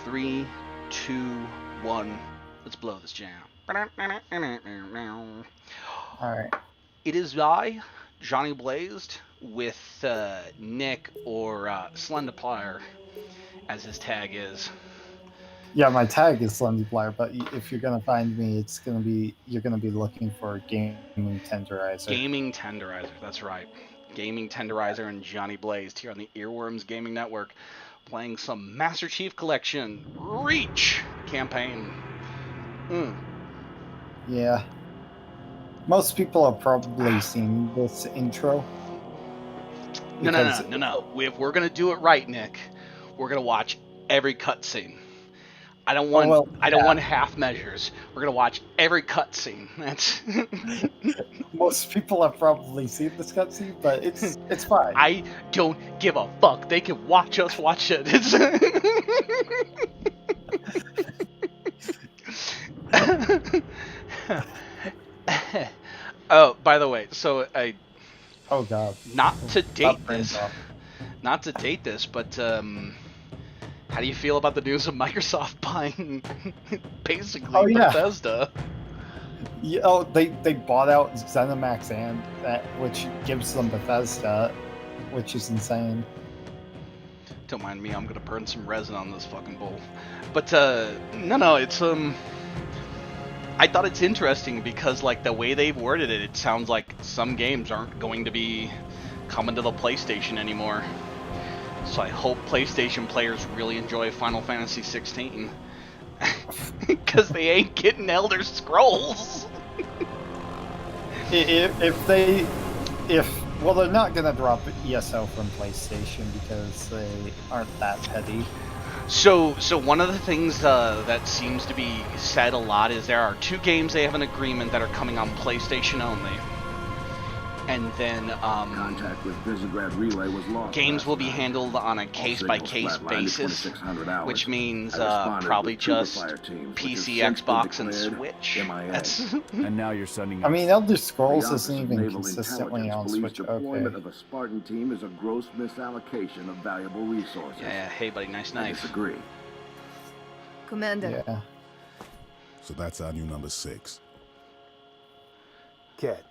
3, 2, 1. Let's blow this jam. Alright. It is I, Johnny Blazed, with Nick or Slenderplier, as his tag is. Yeah, my tag is Slendyplier, but if you're gonna find me, you're gonna be looking for Gaming Tenderizer. Gaming Tenderizer, that's right. Gaming Tenderizer and Johnny Blazed here on the Earworms Gaming Network, playing some Master Chief Collection Reach campaign. Yeah. Most people have probably seen this intro. No. If we're gonna do it right, Nick, we're gonna watch every cutscene. I don't want half measures. We're gonna watch every cutscene. That's most people have probably seen this cutscene, but it's fine. I don't give a fuck. They can watch us watch it. Oh, by the way, so oh god. Not to date this, but how do you feel about the news of Microsoft buying basically Bethesda? Yeah, they bought out ZeniMax and that, which gives them Bethesda, which is insane. Don't mind me, I'm gonna burn some resin on this fucking bowl. But no, it's I thought it's interesting because like the way they've worded it, it sounds like some games aren't going to be coming to the PlayStation anymore. So I hope PlayStation players really enjoy Final Fantasy 16. Because they ain't getting Elder Scrolls. Well, they're not gonna drop ESO from PlayStation because they aren't that petty. So one of the things that seems to be said a lot is there are 2 games they have an agreement that are coming on PlayStation only. And then contact with Visegrad Relay was lost. Games will be handled on a case-by-case basis, which means probably just PC, Xbox, and Switch. And now you're sending. I mean, Elder Scrolls isn't even consistently on Switch. Deployment of a Spartan team is a gross misallocation of valuable resources. Yeah, hey buddy, nice knife. I disagree. Commander. Yeah. So that's our new number 6. Cat,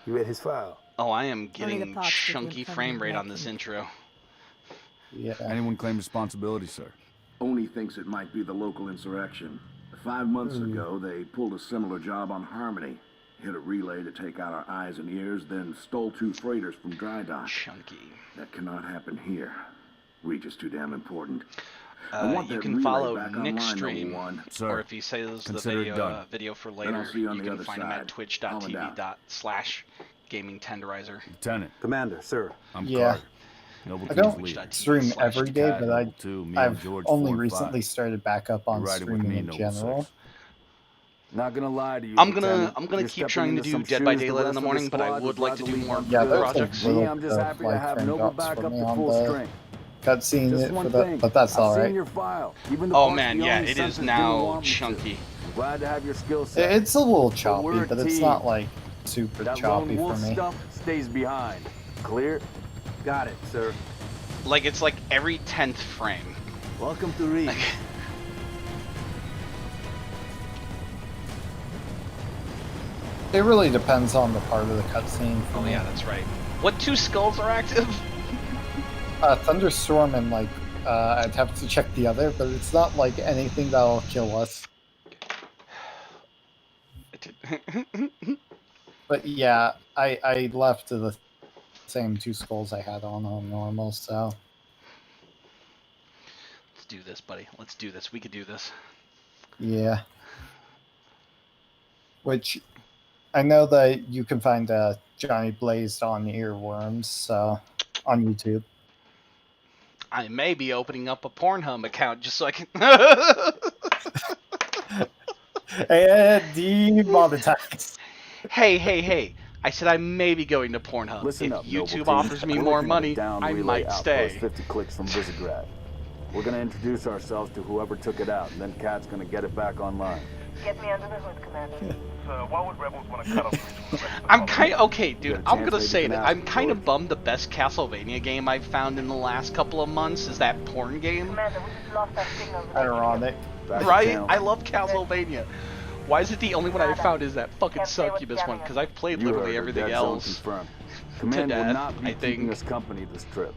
you read his file? Oh, I am getting chunky frame rate on this intro. Yeah. Anyone claim responsibility, sir? Oni thinks it might be the local insurrection. 5 months ago, they pulled a similar job on Harmony. Hit a relay to take out our eyes and ears, then stole 2 freighters from dry dock. Chunky. That cannot happen here. Reach is too damn important. You can follow Nick's stream, Sir, or if he says the video for later, you can find him at twitch.tv/Gaming Tenderizer. Lieutenant. Commander, sir. I'm Carter. I don't stream every day, but I've only recently started back up on streaming in general. Not gonna lie to you. I'm gonna keep trying to do Dead by Daylight in the morning, but I would like to do more projects. I'm just happy to have Noble back up to full strength. Cutscene it for that, but that's all right. Oh man, yeah, it is now chunky. Glad to have your skill set. It's a little choppy, but it's not like super choppy for me. Stuff stays behind. Clear? Got it, sir. Like it's like every 10th frame. Welcome to Reach. It really depends on the part of the cutscene. Oh yeah, that's right. What 2 skulls are active? Thunderstorm and like I'd have to check the other, but it's not like anything that'll kill us. But yeah, I left the same 2 skulls I had on normal, so. Let's do this, buddy. Let's do this. We could do this. Yeah. Which I know that you can find Johnny Blazed on Earworms, so on YouTube. I may be opening up a Pornhub account just so I can. And demonetized. Hey. I said I may be going to Pornhub. Listen if up, YouTube offers me more money, I might stay. 50 clicks from Visegrad. We're going to introduce ourselves to whoever took it out, and then Cat's going to get it back online. Get me under the hood, Commander. So why would rebels want to cut off Reach from the rest of the I'm colony? kind of okay, dude. Got a I'm chance, gonna maybe say you can that ask I'm him, kind of George. bummed. The best Castlevania game I've found in the last couple of months is that porn game. Commander, we just lost our signal. Ironic. Back to Right? town. I love Castlevania. Why is it the only one I found is that fucking succubus one? Because I've played You literally heard her. everything Dead zone else. confirmed. Command death, will not be I keeping think. us company this trip.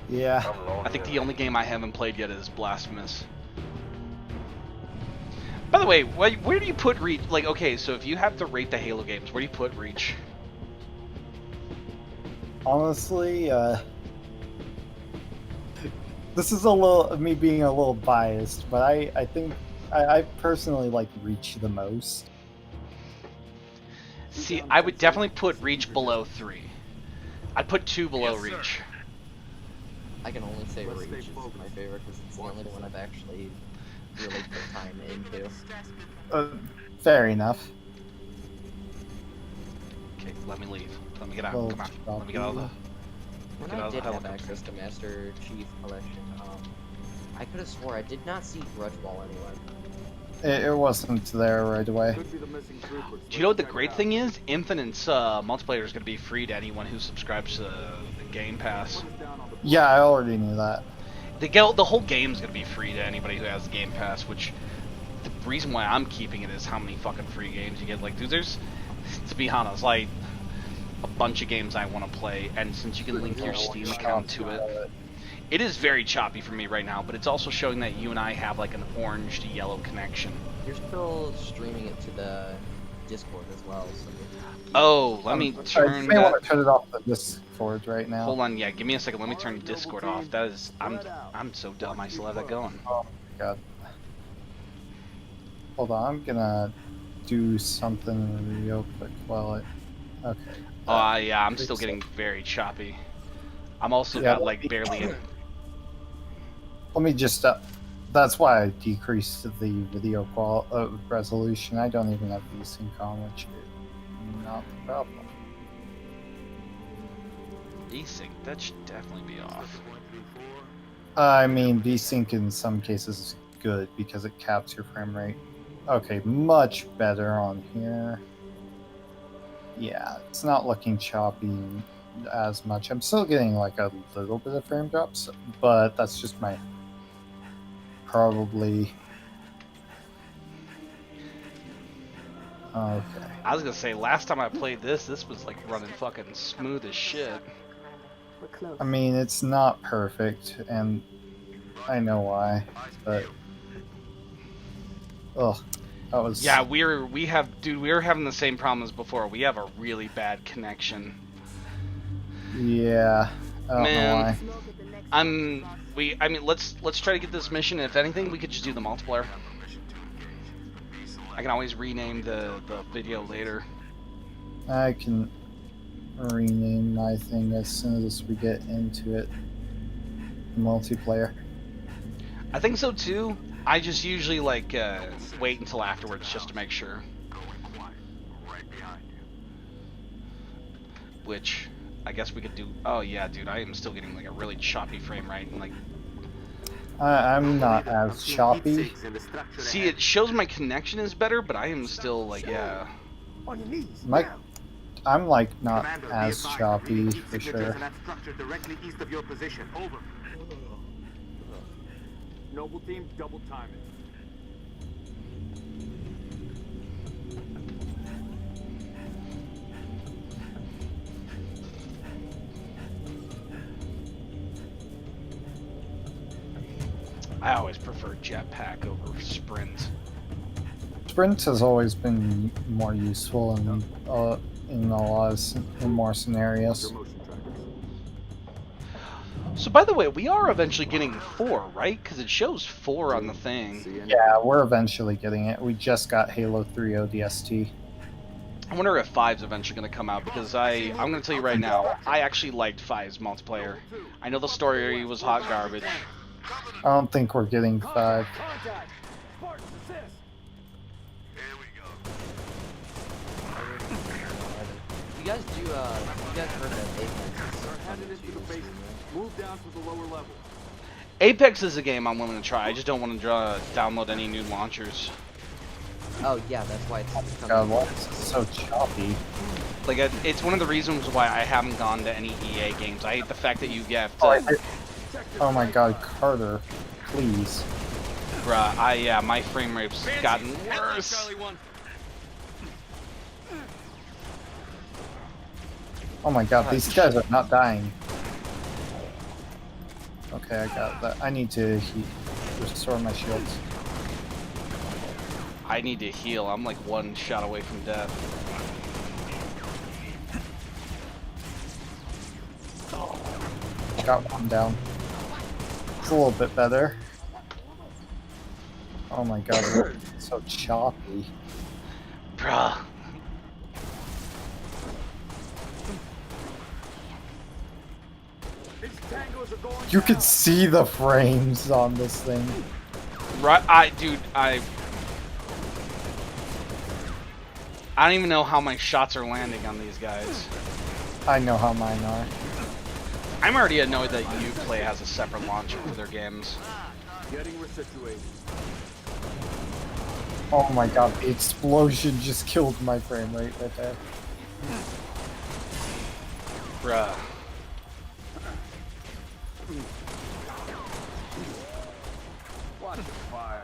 Yeah. I'm rolling I think in. the only game I haven't played yet is Blasphemous. By the way, where do you put Reach? Like, okay, so if you have to rate the Halo games, where do you put Reach? Honestly, this is a little me being a little biased, but I think I personally like Reach the most. See, I would definitely put Reach below 3. I'd put 2 below Reach. I can only say Reach is my favorite because it's the only one I've actually really put time into. Fair enough. Okay, let me leave. Let me get out. Well, Come on. Let me get out of the... When Get out I of the did have helicopter. access to Master Chief Collection, I could have swore I did not see Grudge Wall anywhere. It wasn't there right away. Could be the missing troopers. Do you know what the great thing is? Infinite's multiplayer is going to be free to anyone who subscribes to the Game Pass. Yeah, I already knew that. The whole game's going to be free to anybody who has the Game Pass, which the reason why I'm keeping it is how many fucking free games you get. Like, dude, there's, to be honest, like, a bunch of games I want to play, and since you can link your Steam account to it, it is very choppy for me right now, but it's also showing that you and I have, like, an orange to yellow connection. You're still streaming it to the Discord as well, so... Oh, let me I turn may want that... to turn it off the Discord right now. Hold on, yeah, give me a second. Let me turn Discord off. That is, I'm so dumb. I still have that going. Oh my god. Hold on, I'm gonna do something real quick while it. Okay. Yeah, I'm still getting very choppy. I'm also Yeah, got like barely. Let me just. That's why I decreased the video resolution. I don't even have VSync on, which is not the problem. Desync. That should definitely be off. I mean, VSync in some cases is good because it caps your frame rate. Okay, much better on here. Yeah, it's not looking choppy as much. I'm still getting like a little bit of frame drops, but that's just my probably. Okay. I was gonna say last time I played this was like running fucking smooth as shit. We're close. I mean, it's not perfect, and I know why, but ugh, that was. Yeah, we were having the same problem as before. We have a really bad connection. Yeah, I don't know why. I mean, let's try to get this mission. If anything, we could just do the multiplayer. I can always rename the video later. I can rename my thing as soon as we get into it. Multiplayer. I think so too. I just usually like wait until afterwards just to make sure. Which I guess we could do. Oh yeah, dude, I am still getting like a really choppy frame rate and like. I'm not as choppy. See, it shows my connection is better, but I am still like, yeah. I'm like not as choppy for sure. Noble team, double time it. I always prefer jetpack over sprint. Sprint has always been more useful in a lot of more scenarios. So by the way, we are eventually getting 4, right? Because it shows 4 on the thing. Yeah, we're eventually getting it. We just got Halo 3 ODST. I wonder if 5's eventually going to come out, because I'm going to tell you right now, I actually liked 5's multiplayer. I know the story was hot garbage. I don't think we're getting 5. You guys heard of Apex? Move down to the lower level. Apex is a game I'm willing to try. I just don't want to download any new launchers. Oh yeah, that's why it's God, coming. why is it so choppy? Like, it's one of the reasons why I haven't gone to any EA games. I hate the fact that you have to... Oh my god, Carter, please. Bruh, yeah, my frame rate's gotten worse. Oh my god, these guys are not dying. Okay, I got that. I need to restore my shields. I need to heal. I'm like one shot away from death. Got one down. It's a little bit better. Oh my god, it's so choppy. Bruh. You can see the frames on this thing. Right, dude, I don't even know how my shots are landing on these guys. I know how mine are. I'm already annoyed that Uplay has a separate launcher for their games. Getting resituated. Oh my god, the explosion just killed my frame rate right there. Bruh. Watch the fire.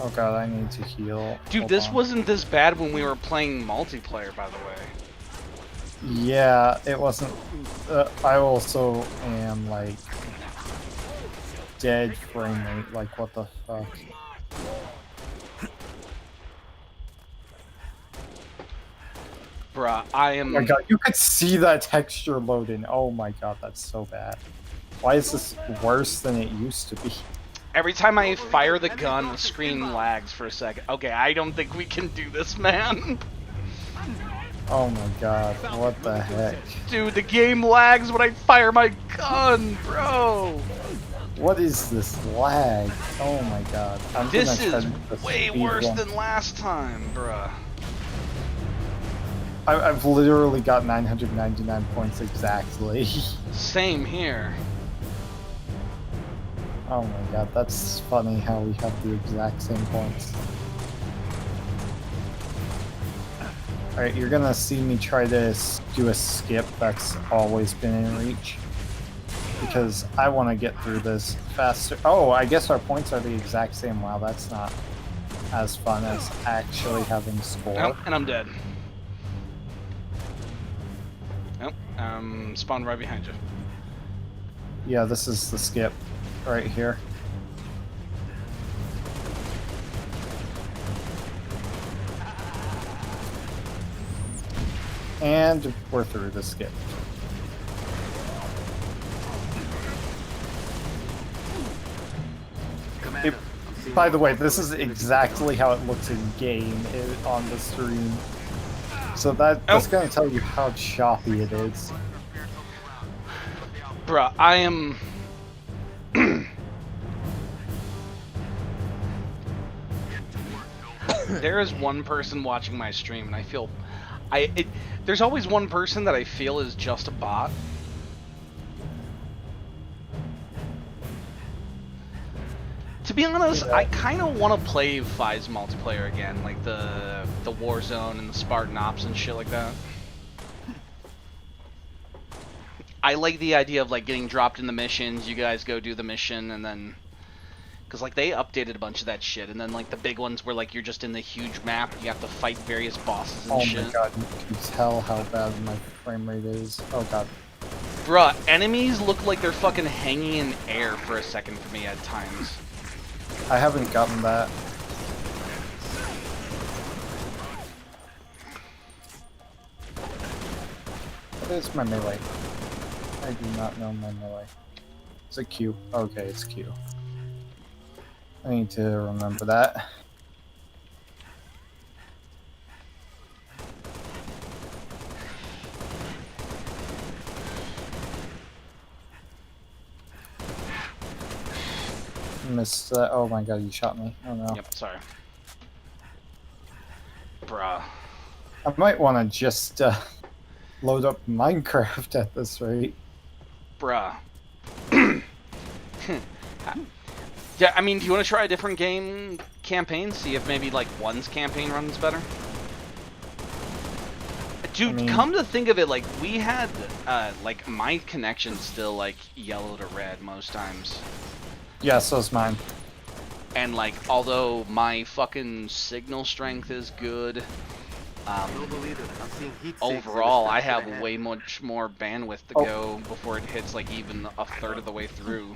Oh god, I need to heal. Dude, Hold this on. wasn't this bad when we were playing multiplayer, by the way. Yeah, it wasn't. I also am like dead frame rate. Like, what the fuck? Bruh, I am... Oh my god, you could see that texture loading. Oh my god, that's so bad. Why is this worse than it used to be? Every time I fire the gun, the screen lags for a second. Okay, I don't think we can do this, man. Oh my god, what the heck? Dude, the game lags when I fire my gun, bro. What is this lag? Oh my god. This gonna is try the way speed worse one. than last time, bruh. I've literally got 999 points exactly. Same here. Oh my god, that's funny how we have the exact same points. Alright, you're gonna see me try to do a skip that's always been in reach. Because I want to get through this faster. Oh, I guess our points are the exact same. Wow, that's not as fun as actually having score. Oh, and I'm dead. Oh, spawned right behind you. Yeah, this is the skip right here. And we're through the skip. Commander, By the way, this is exactly how it looks in game on the stream. So that's going to tell you how choppy it is. Bruh, I am... There is one person watching my stream, and I feel... there's always one person that I feel is just a bot. To be honest, I kind of want to play Fi's multiplayer again, like the Warzone and the Spartan Ops and shit like that. I like the idea of like getting dropped in the missions, you guys go do the mission, and then... Because like they updated a bunch of that shit, and then like the big ones where like you're just in the huge map, you have to fight various bosses and shit. Oh my god, you can tell how bad my frame rate is. Oh god. Bruh, enemies look like they're fucking hanging in air for a second for me at times. I haven't gotten that. What is my melee? I do not know my melee. Is it Q? Okay, it's Q. I need to remember that. Missed that. Oh my god, you shot me. Oh no. Yep, sorry. Bruh. I might want to just load up Minecraft at this rate. Bruh. Yeah, I mean, do you want to try a different game? campaigns, see if maybe like one's campaign runs better. Dude, I mean- come to think of it, like we had like my connection's still like yellow to red most times. Yeah, so's mine. And like although my fucking signal strength is good, You'll believe it. I'm seeing heat sinks in the overall I structure have ahead. way much more bandwidth to Oh. go before it hits like even a third of the way through.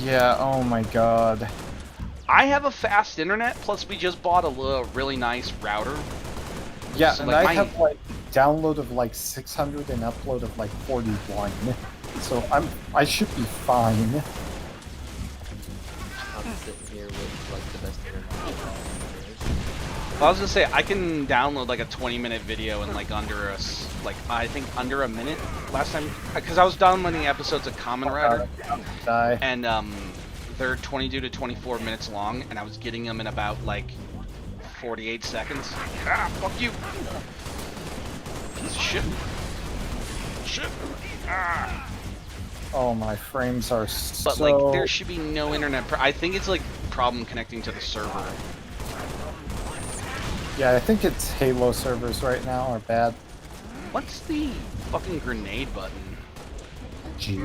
Yeah, oh my god. I have a fast internet, plus we just bought a really nice router. Yeah, So, and like, I have like download of like 600 and upload of like 41. So I should be fine. I'm sitting here with like the best internet. Well, I was gonna say I can download like a 20-minute video in like under I think under a minute last time, because I was downloading episodes of Kamen Rider, Die. and they're 22 to 24 minutes long, and I was getting them in about like 48 seconds. Ah, fuck you, piece of shit. Shit. Ah. Oh, my frames are so... But like there should be no internet. I think it's like problem connecting to the server. Yeah, I think it's Halo servers right now are bad. What's the fucking grenade button? G?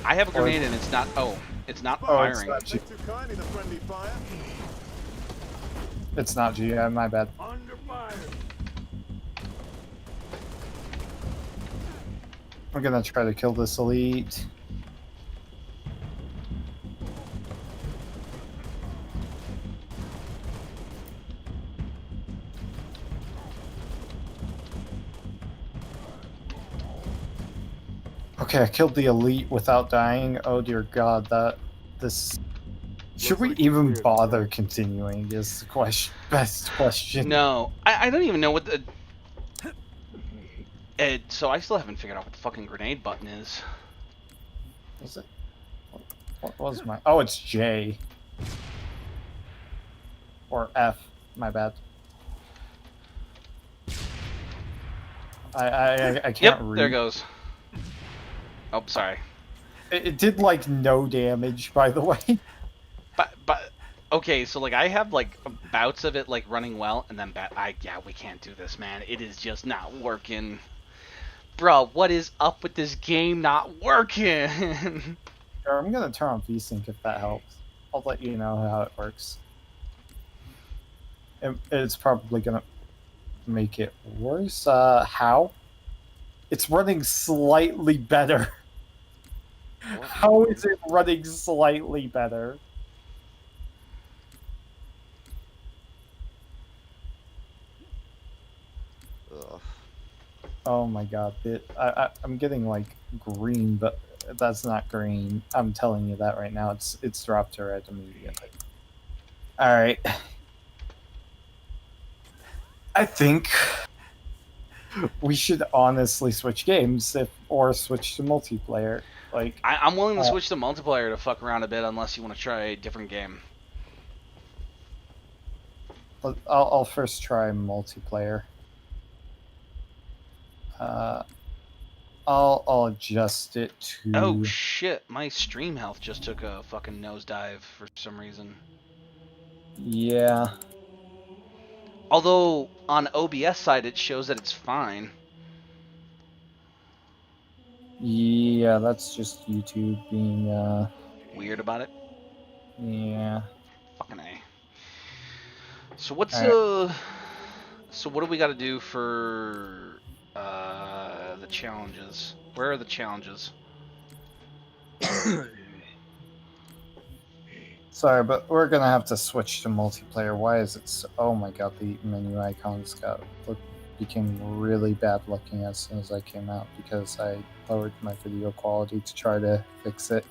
I have a grenade and it's not. Oh, it's not Oh, it's firing. not G. Too kindly the friendly fire. It's not G, my bad. Under fire. We're gonna try to kill this elite. Okay, I killed the elite without dying. Oh dear god, this... Should we even bother continuing is the best question. No, I don't even know what the. So I still haven't figured out what the fucking grenade button is. Is it? What was my... Oh, it's J. Or F. My bad. I can't Yep, read. there goes. Oh, sorry. It did like no damage, by the way. But okay, so like I have like bouts of it like running well, and then yeah, we can't do this, man. It is just not working. Bro, what is up with this game not working? Here, I'm gonna turn on VSync if that helps. I'll let you know how it works. It's probably gonna make it worse. How? It's running slightly better. How is it running slightly better? Ugh. Oh my god, I'm getting like green, but that's not green. I'm telling you that right now. It's dropped to red immediately. Alright. I think we should honestly switch games or switch to multiplayer. Like I'm willing to switch to multiplayer to fuck around a bit, unless you want to try a different game. I'll first try multiplayer. I'll adjust it to... Oh shit, my stream health just took a fucking nosedive for some reason. Yeah. Although on OBS side it shows that it's fine. Yeah, that's just YouTube being Weird about it. yeah. Fucking A. So what's Alright. so what do we got to do for the challenges? Where are the challenges? Sorry, but we're gonna have to switch to multiplayer. Why is it so... Oh my god, the menu icons became really bad looking as soon as I came out because I lowered my video quality to try to fix it.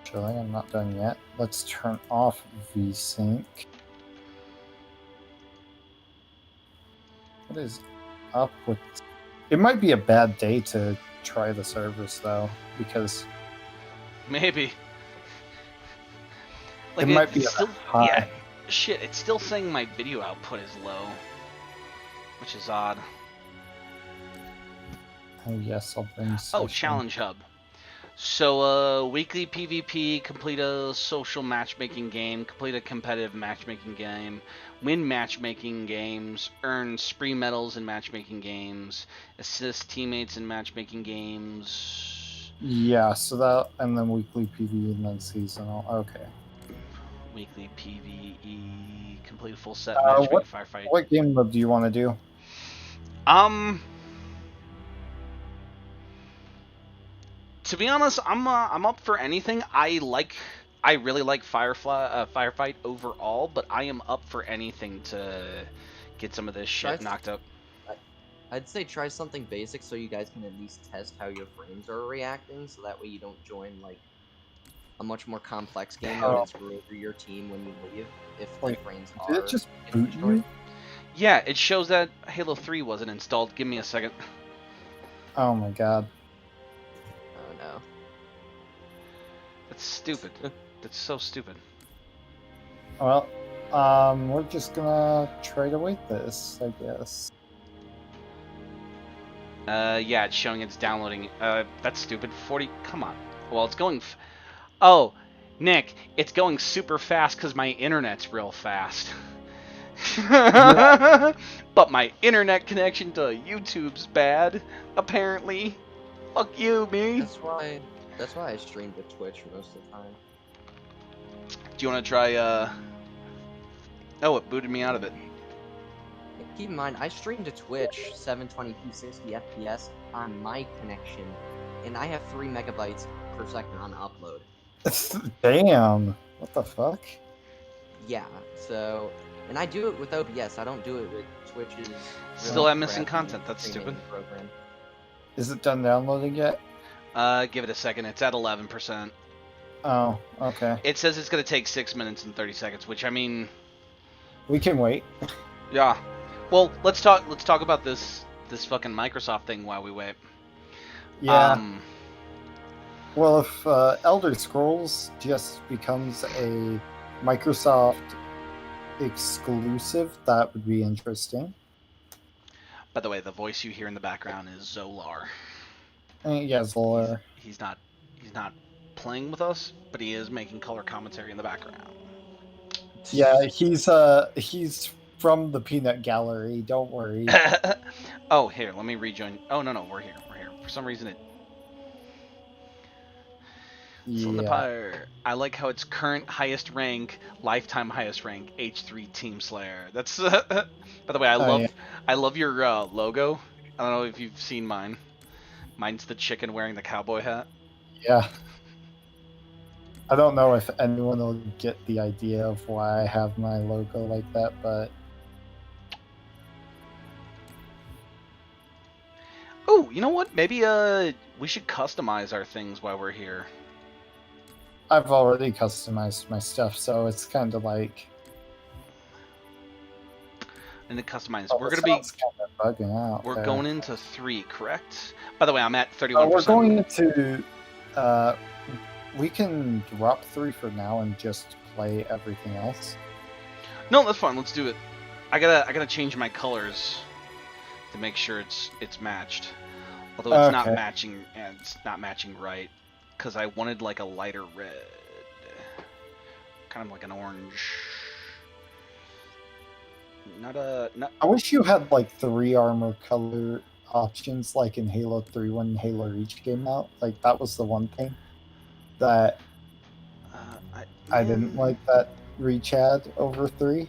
Actually, I'm not done yet. Let's turn off VSync. What is up with... It might be a bad day to try the servers though, because Maybe. Like it might be still, high. yeah, shit, it's still saying my video output is low, which is odd. Oh yes, I'll bring Oh, session. challenge hub. So, weekly PvP, complete a social matchmaking game, complete a competitive matchmaking game, win matchmaking games, earn spree medals in matchmaking games, assist teammates in matchmaking games. Yeah, so that, and then weekly PV and then seasonal. Okay. Weekly PvE, complete a full set matchmaking firefight. What game mode do you want to do? To be honest, I'm up for anything. I really like firefight overall, but I am up for anything to get some of this shit knocked up. I'd say try something basic so you guys can at least test how your frames are reacting, so that way you don't join like a much more complex game mode and screw over your team when you leave if the frames are. Did it just boot you? Yeah, it shows that Halo 3 wasn't installed. Give me a second. Oh my god. Oh no. That's stupid. That's so stupid. Well, we're just gonna try to wait this, I guess. Yeah, it's showing it's downloading. That's stupid. 40. Come on. Well, it's going. Oh, Nick, it's going super fast because my internet's real fast. But my internet connection to YouTube's bad, apparently. Fuck you, me. That's why I stream to Twitch most of the time. Do you want to try, Oh, it booted me out of it. Keep in mind, I stream to Twitch 720p 60 FPS on my connection, and I have 3 megabytes per second on upload. Damn. What the fuck? Yeah, so... And I do it with OBS, I don't do it with Twitch's... Still have missing content, that's stupid. Program. Is it done downloading yet? Give it a second, it's at 11%. Oh, okay. It says it's gonna take 6 minutes and 30 seconds, which, I mean... We can wait. Yeah. Well, let's talk about this fucking Microsoft thing while we wait. Yeah. Well, if Elder Scrolls just becomes a Microsoft exclusive, that would be interesting. By the way, the voice you hear in the background is Zolar. Yeah, Zolar. He's not playing with us, but he is making color commentary in the background. Yeah, he's from the Peanut Gallery. Don't worry. Oh, here, let me rejoin. Oh no, we're here. For some reason, Pyre. I like how it's current highest rank, lifetime highest rank, H3 Team Slayer. That's. By the way, I love your logo. I don't know if you've seen mine. Mine's the chicken wearing the cowboy hat. Yeah. I don't know if anyone will get the idea of why I have my logo like that, but... Oh, you know what? Maybe we should customize our things while we're here. I've already customized my stuff, so it's kind of like... And to customize, Oh, we're gonna be kind of bugging out. We're going into 3, correct? By the way, I'm at 31%. We're going into... we can drop 3 for now and just play everything else. No, that's fine. Let's do it. I gotta change my colors to make sure it's matched. Although it's not matching, and it's not matching right, because I wanted like a lighter red, kind of like an orange. I wish you had like 3 armor color options, like in Halo 3 when Halo Reach came out. Like that was the one thing that I didn't like that Reach had over 3.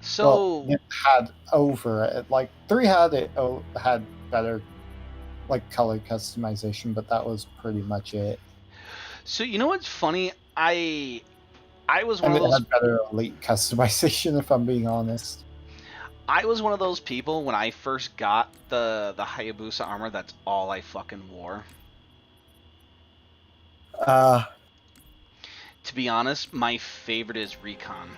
So it had over it. Like 3 had better like color customization, but that was pretty much it. So you know what's funny? I was one of those. It had better elite customization, if I'm being honest. I was one of those people when I first got the Hayabusa armor. That's all I fucking wore. To be honest, my favorite is Recon.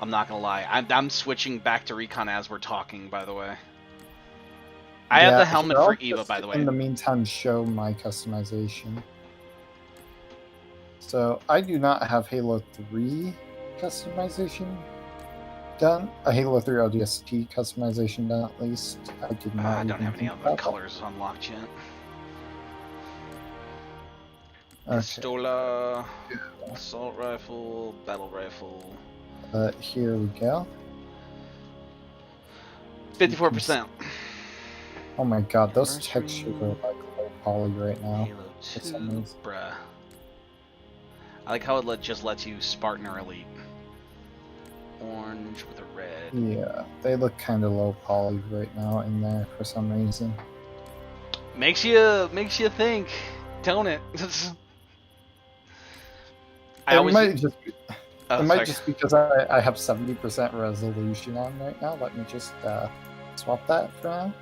I'm not gonna lie. I'm switching back to Recon as we're talking, by the way. I have the helmet for Eva, by the way. In the meantime, show my customization. So, I do not have Halo 3 customization done. A Halo 3 ODST customization done, at least. I did not. I don't have any other colors unlocked yet. Okay. Pistola, assault rifle, battle rifle. Here we go. 54%. Oh my god, those Anniversary. textures are like low poly right now. Halo For some 2, reason. bruh. I like how it just lets you Spartan or Elite. Orange with a red. Yeah, they look kind of low poly right now in there for some reason. Makes you think, don't it? It might just be, Oh, it might sorry. just because I have 70% resolution on right now. Let me just swap that for now.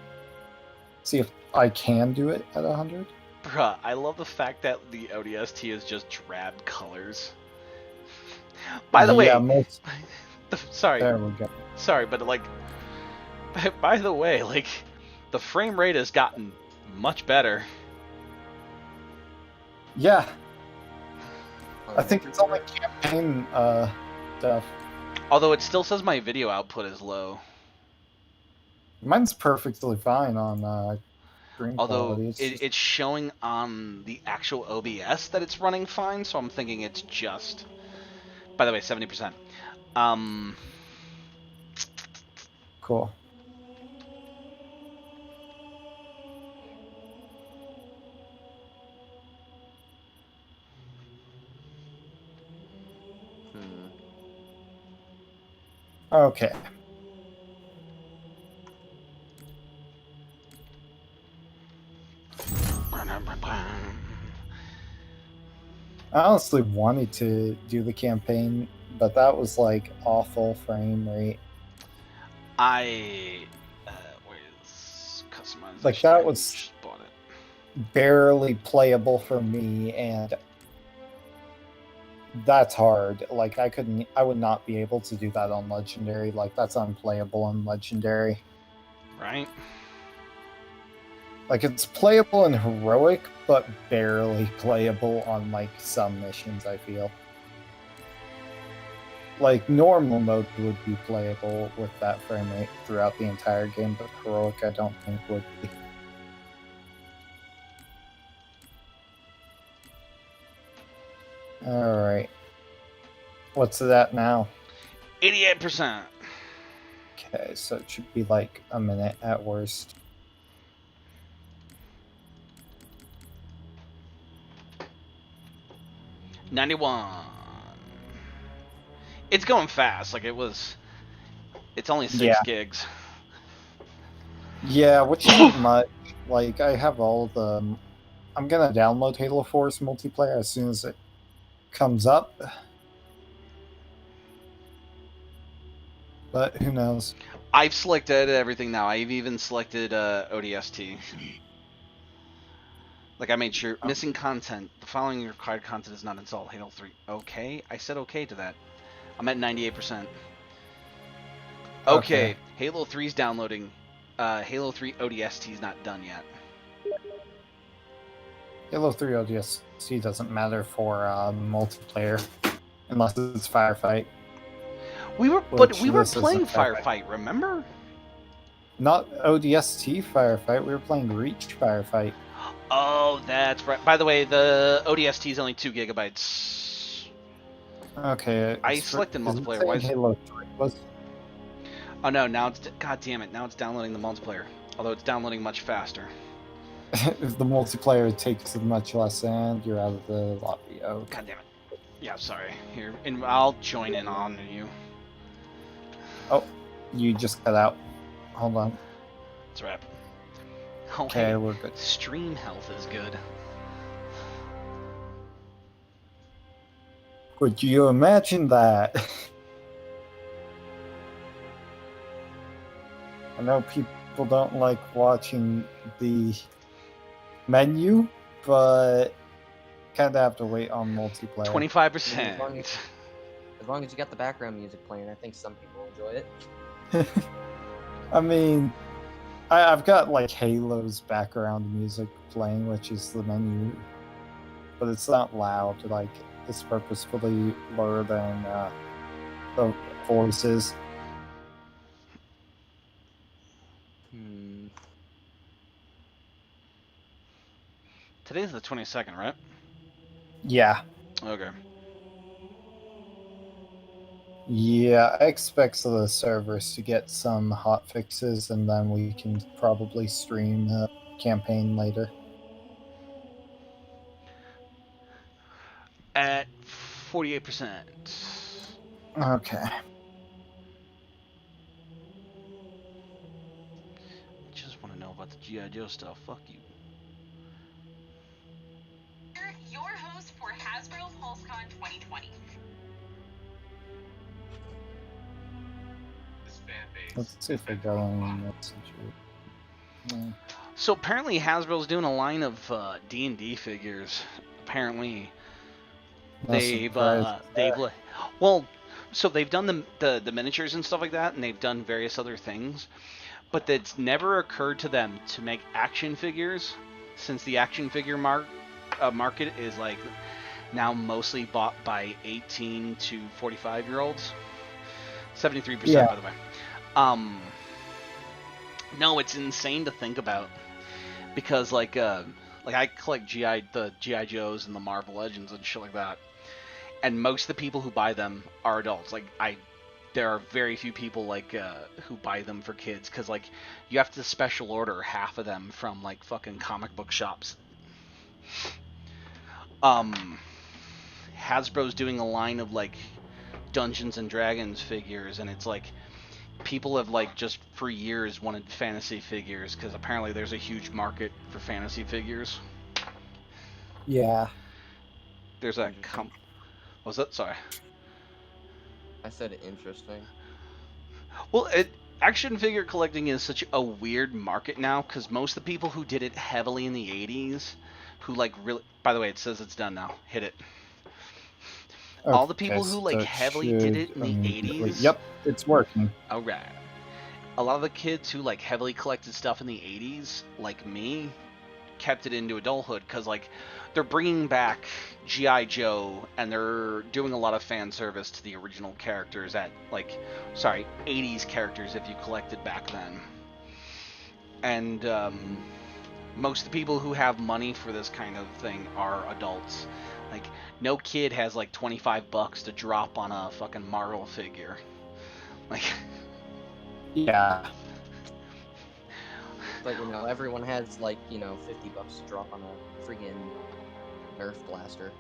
See if I can do it at 100. Bruh, I love the fact that the ODST is just drab colors. By the Yeah, way, sorry, there we go. sorry, but like, by the way, like, the frame rate has gotten much better. Yeah, I think it's only campaign stuff. Although it still says my video output is low. Mine's perfectly fine on screen Although quality. it's showing on the actual OBS that it's running fine, so I'm thinking it's just. By the way, 70%. Cool. Okay. I honestly wanted to do the campaign, but that was like awful frame rate. Where's customization? Like that I was just bought it. barely playable for me, and that's hard. Like I would not be able to do that on Legendary. Like that's unplayable on Legendary. Right? Like it's playable in Heroic, but barely playable on like some missions, I feel. Like normal mode would be playable with that frame rate throughout the entire game, but Heroic I don't think would be. Alright. What's it at now? 88%. Okay, so it should be like a minute at worst. $91. It's going fast. Like it's only 6 gigs. Yeah, which isn't much. Like I have all the. I'm gonna download Halo 4's multiplayer as soon as it comes up. But who knows? I've selected everything now. I've even selected ODST. Like I made sure missing content. The following required content is not installed. Halo 3. Okay, I said okay to that. I'm at 98%. Okay. Halo 3's downloading. Halo 3 ODST is not done yet. Halo 3 ODST doesn't matter for multiplayer unless it's Firefight. We were playing Firefight, remember? Not ODST Firefight. We were playing Reach Firefight. Oh, that's right. By the way, the ODST is only 2 gigabytes. Okay. I selected multiplayer. Why is Halo 3 was? Oh no! Now it's God damn it! Now it's downloading the multiplayer. Although it's downloading much faster. If the multiplayer takes much less, and you're out of the lobby. Oh, God damn it! Yeah, sorry. Here, and I'll join in on you. Oh, you just cut out. Hold on. That's right. Oh, Okay, hey, we're good. stream health is good. Could you imagine that? I know people don't like watching the menu, but kind of have to wait on multiplayer. 25%. As long as you got the background music playing, I think some people enjoy it. I mean, I've got like Halo's background music playing, which is the menu, but it's not loud. Like it's purposefully lower than the voices. Today's the 22nd, right? Yeah. Okay. Yeah, I expect the servers to get some hot fixes, and then we can probably stream the campaign later. At 48%. Okay. Just want to know about the G.I. Joe stuff. Fuck you. Your host for Hasbro PulseCon 2020. This fan base. Let's see if I got any messages. No. So apparently Hasbro's doing a line of D&D figures. Apparently No surprise there. well, so they've done the miniatures and stuff like that, and they've done various other things, but it's never occurred to them to make action figures, since the action figure market is like now mostly bought by 18 to 45 year olds. 73%, Yeah. by the way. No, it's insane to think about, because like I collect the GI Joes and the Marvel Legends and shit like that, and most of the people who buy them are adults. There are very few people who buy them for kids, because like you have to special order half of them from like fucking comic book shops. Hasbro's doing a line of like Dungeons and Dragons figures, and it's like people have like just for years wanted fantasy figures, because apparently there's a huge market for fantasy figures. Yeah. There's a what was that? Sorry. I said interesting. Well, action figure collecting is such a weird market now, because most of the people who did it heavily in the 80s, who like really, by the way, it says it's done now. Hit it. All the people who like heavily did it in the 80s. Yep, it's working. All right. A lot of the kids who like heavily collected stuff in the 80s, like me, kept it into adulthood, because like they're bringing back G.I. Joe, and they're doing a lot of fan service to the original characters 80s characters if you collected back then. And most of the people who have money for this kind of thing are adults. Like, no kid has like $25 to drop on a fucking Marvel figure. Like, yeah. But you know, everyone has like, you know, $50 to drop on a friggin' Nerf blaster.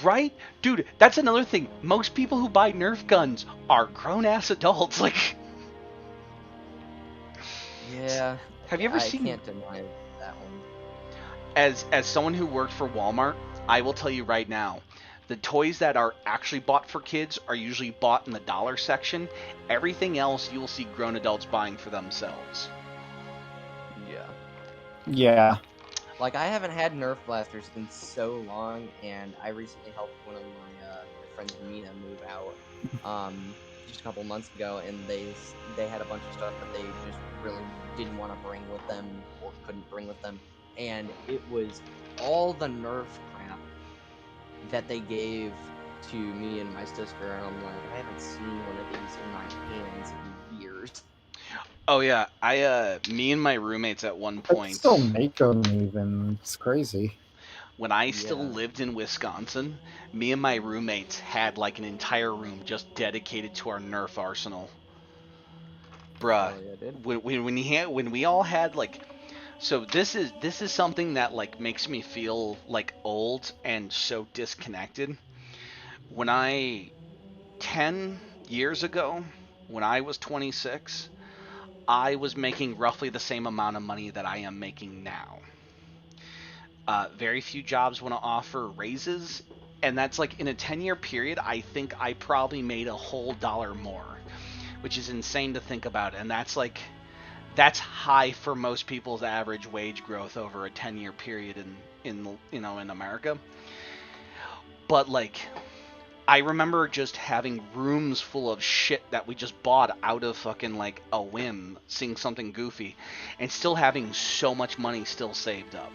Right? Dude, that's another thing. Most people who buy Nerf guns are grown-ass adults. Like, yeah. Have you ever seen... I can't deny that one. As someone who worked for Walmart, I will tell you right now, the toys that are actually bought for kids are usually bought in the dollar section. Everything else you will see grown adults buying for themselves. Yeah. Yeah. Like, I haven't had Nerf blasters in so long, and I recently helped one of my friends Mina move out just a couple months ago, and they had a bunch of stuff that they just really didn't want to bring with them or couldn't bring with them, and it was all the Nerf crap that they gave to me and my sister, and I'm like, I haven't seen one of these in my hands in years. Oh yeah, me and my roommates at one I point. still make them even. It's crazy. When I still lived in Wisconsin, me and my roommates had like an entire room just dedicated to our Nerf arsenal. Bruh, when we all had like, so this is something that like makes me feel like old and so disconnected. 10 years ago, when I was 26, I was making roughly the same amount of money that I am making now. Very few jobs want to offer raises, and that's like in a 10-year period, I think I probably made a whole $1 more, which is insane to think about. And that's high for most people's average wage growth over a 10-year period in America. But like, I remember just having rooms full of shit that we just bought out of fucking like a whim, seeing something goofy, and still having so much money still saved up.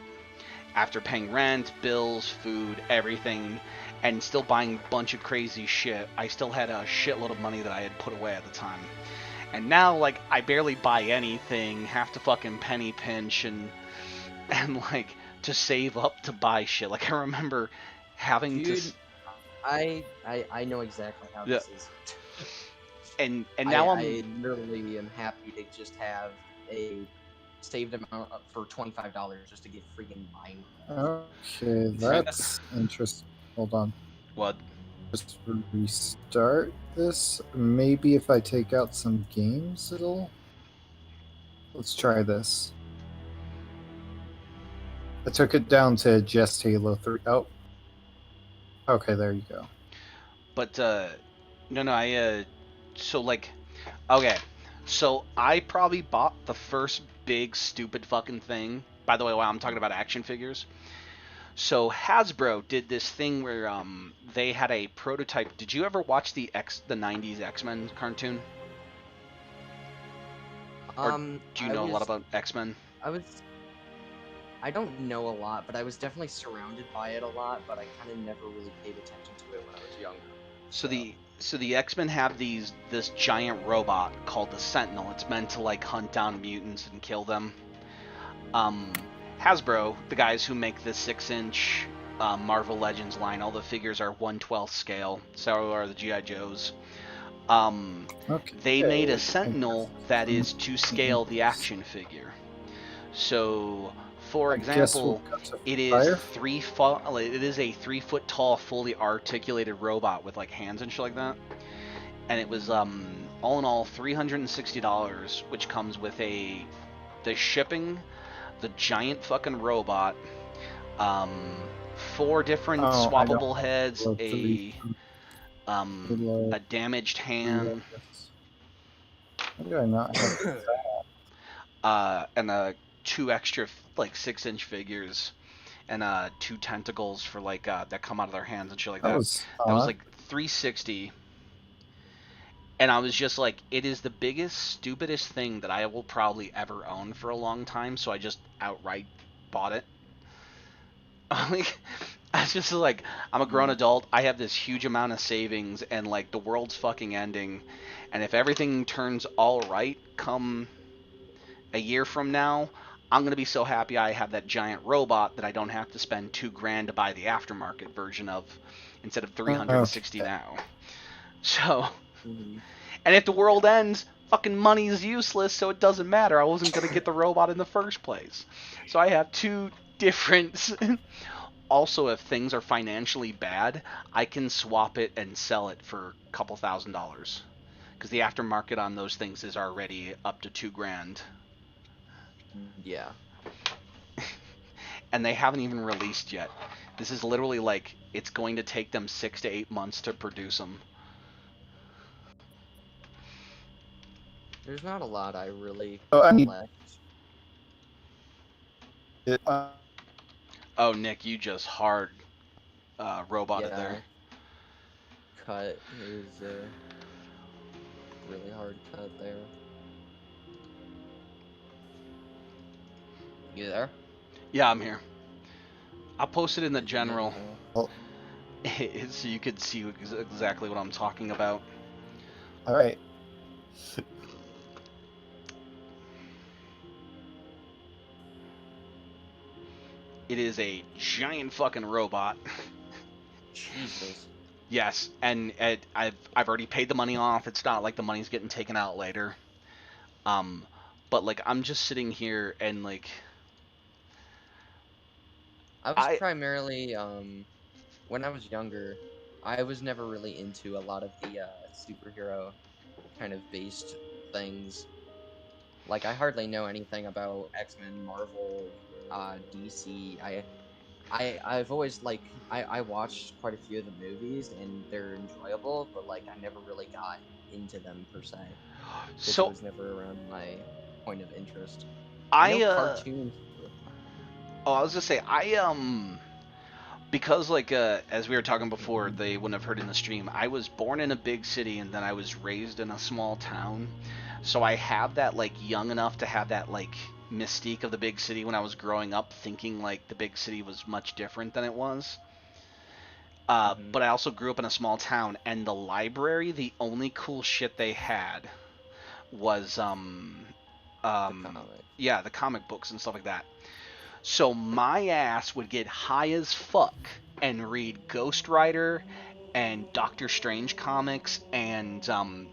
After paying rent, bills, food, everything, and still buying a bunch of crazy shit, I still had a shitload of money that I had put away at the time. And now, like, I barely buy anything, have to fucking penny pinch and like, to save up to buy shit. Like, I remember having Dude, to I know exactly how Yeah. this is. and now I literally am happy to just have a saved amount for $25 just to get freaking Minecraft. Okay, that's interesting. Hold on. what? Just restart this. Maybe if I take out some games, it'll. Let's try this. I took it down to just Halo 3. Oh. Okay, there you go. But no, so like, okay, so I probably bought the first big stupid fucking thing. By the way, while I'm talking about action figures, so Hasbro did this thing where they had a prototype. Did you ever watch the '90s X-Men cartoon? Or do you know a lot about X-Men? I don't know a lot, but I was definitely surrounded by it a lot, but I kind of never really paid attention to it when I was younger. So the X-Men have this giant robot called the Sentinel. It's meant to like hunt down mutants and kill them. Hasbro, the guys who make the 6-inch Marvel Legends line, all the figures are 1/12 scale. So are the GI Joes. They made a Sentinel that is to scale the action figure. So, for example, it is a 3 foot tall, fully articulated robot with like hands and shit like that. And it was all in all $360, which comes with the shipping, the giant fucking robot, 4 different swappable heads, a damaged hand, How do I not have that? and 2 extra like 6-inch figures, and 2 tentacles for like that come out of their hands and shit like that. That was like $360. And I was just like, it is the biggest, stupidest thing that I will probably ever own for a long time, so I just outright bought it. Like, I was just like, I'm a grown adult, I have this huge amount of savings, and like, the world's fucking ending, and if everything turns alright come a year from now, I'm gonna be so happy I have that giant robot that I don't have to spend $2,000 to buy the aftermarket version of, instead of $360 now. So... And if the world ends, fucking money is useless, so it doesn't matter. I wasn't going to get the robot in the first place. So I have 2 different... Also, if things are financially bad, I can swap it and sell it for a couple $1,000s. Because the aftermarket on those things is already up to $2,000. Yeah. And they haven't even released yet. This is literally like, it's going to take them 6 to 8 months to produce them. There's not a lot I really collect. Oh, Nick, you just hard roboted there. Cut is a really hard cut there. You there? Yeah, I'm here. I'll post it in the general, so you could see exactly what I'm talking about. All right. It is a giant fucking robot. Jesus. Yes, and I've already paid the money off. It's not like the money's getting taken out later. But like, I'm just sitting here and like, I was primarily when I was younger, I was never really into a lot of the superhero kind of based things. Like, I hardly know anything about X-Men, Marvel, DC. I've always, like, I watched quite a few of the movies, and they're enjoyable, but, like, I never really got into them, per se. So it was never around my point of interest. I know cartoons. Oh, I was gonna say, because, like, as we were talking before, they wouldn't have heard in the stream, I was born in a big city, and then I was raised in a small town. So I have that, like, young enough to have that, like, mystique of the big city when I was growing up, thinking, like, the big city was much different than it was. But I also grew up in a small town, and the library, the only cool shit they had was, the comic books and stuff like that. So my ass would get high as fuck and read Ghost Rider and Doctor Strange comics. And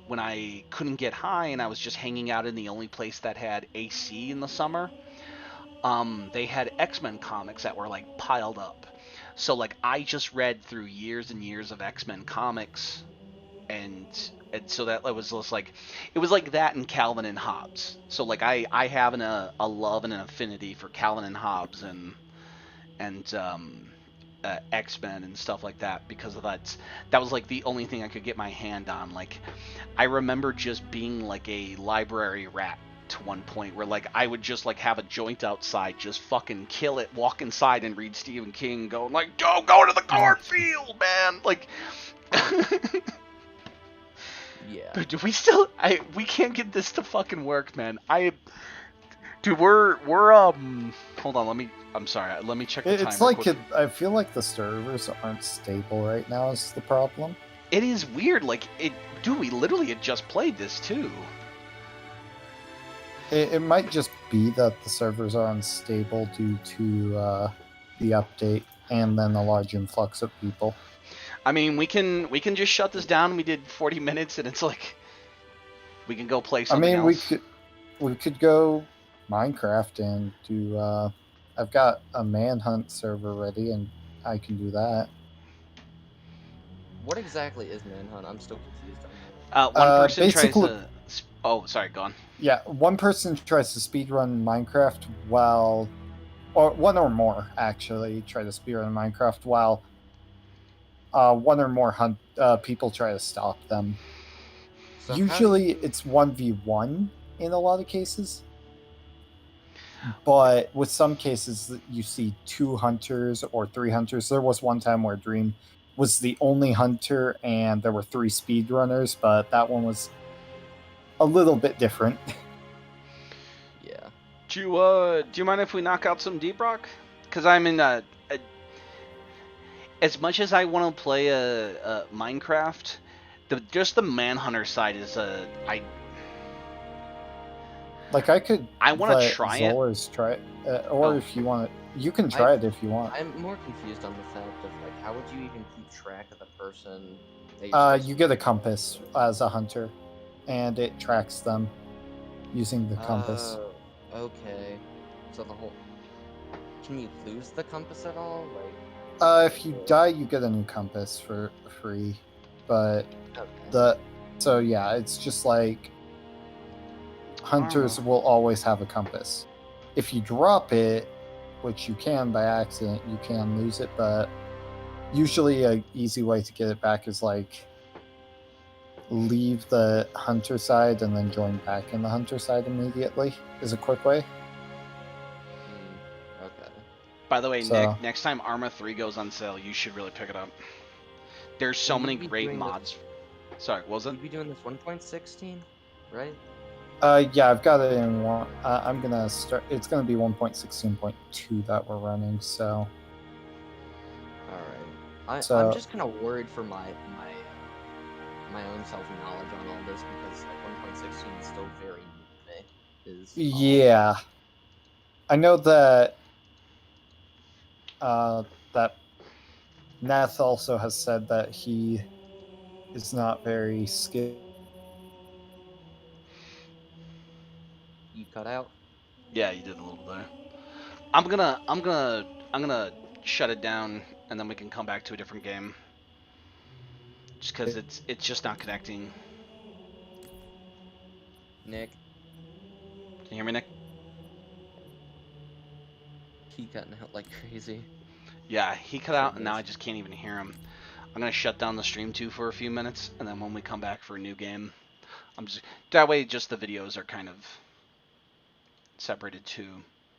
when I couldn't get high and I was just hanging out in the only place that had AC in the summer, they had X-Men comics that were like piled up. So like I just read through years and years of X-Men comics, and so that it was just like it was like that and Calvin and Hobbes. So like I have a love and an affinity for Calvin and Hobbes and X-Men and stuff like that because of that. That was like the only thing I could get my hand on. Like I remember just being like a library rat to one point where like I would just like have a joint outside, just fucking kill it, walk inside and read Stephen King, going like, "Don't go to the cornfield, man!" Like, Yeah. do we still? We can't get this to fucking work, man. Dude, we're hold on, I'm sorry, let me check the timer. It's like I feel like the servers aren't stable right now is the problem. It is weird, like dude, we literally had just played this too. It might just be that the servers are unstable due to the update and then a large influx of people. I mean, we can just shut this down. We did 40 minutes, and it's like we can go play something else. we could go Minecraft and do. I've got a manhunt server ready, and I can do that. What exactly is Manhunt? I'm still confused on that. One person tries basically- to. Oh, sorry, go on. Yeah, one person tries to speedrun Minecraft or one or more actually try to speedrun Minecraft while one or more people try to stop them. So Usually it's 1v1 in a lot of cases. But with some cases you see 2 hunters or 3 hunters. There was one time where Dream was the only hunter and there were 3 speedrunners, but that one was a little bit different. Yeah. Do you mind if we knock out some Deep Rock? Because I'm in as much as I want to play a Minecraft, just the Manhunter side is Like I want to try it. Try it, or if you want it, you can try it if you want. I'm more confused on the fact of like, how would you even keep track of the person? That You get a compass as a hunter, and it tracks them using the compass. Okay. So the whole. Can you lose the compass at all? Like. If you die, you get a new compass for free, but Okay. so yeah, it's just like hunters will always have a compass. If you drop it, which you can by accident, you can lose it, but usually an easy way to get it back is like leave the hunter side and then join back in the hunter side immediately is a quick way. Okay. By the way, So- Nick, next time Arma 3 goes on sale, you should really pick it up. There's so many great mods. Sorry, what was it? You'd be doing this 1.16, right? Yeah, I've got it in one. I'm gonna start. It's gonna be 1.16.2 that we're running. So. All right. I'm just kind of worried for my own self knowledge on all this because like 1.16 is still very new to me. Yeah, I know that. That Nath also has said that he is not very skilled. You cut out. Yeah, you did a little there. I'm gonna shut it down, and then we can come back to a different game. Just because it's just not connecting. Nick. Can you hear me, Nick? He cutting out like crazy. Yeah, he cut out, and now I just can't even hear him. I'm gonna shut down the stream too for a few minutes, and then when we come back for a new game, that way just the videos are kind of separated too.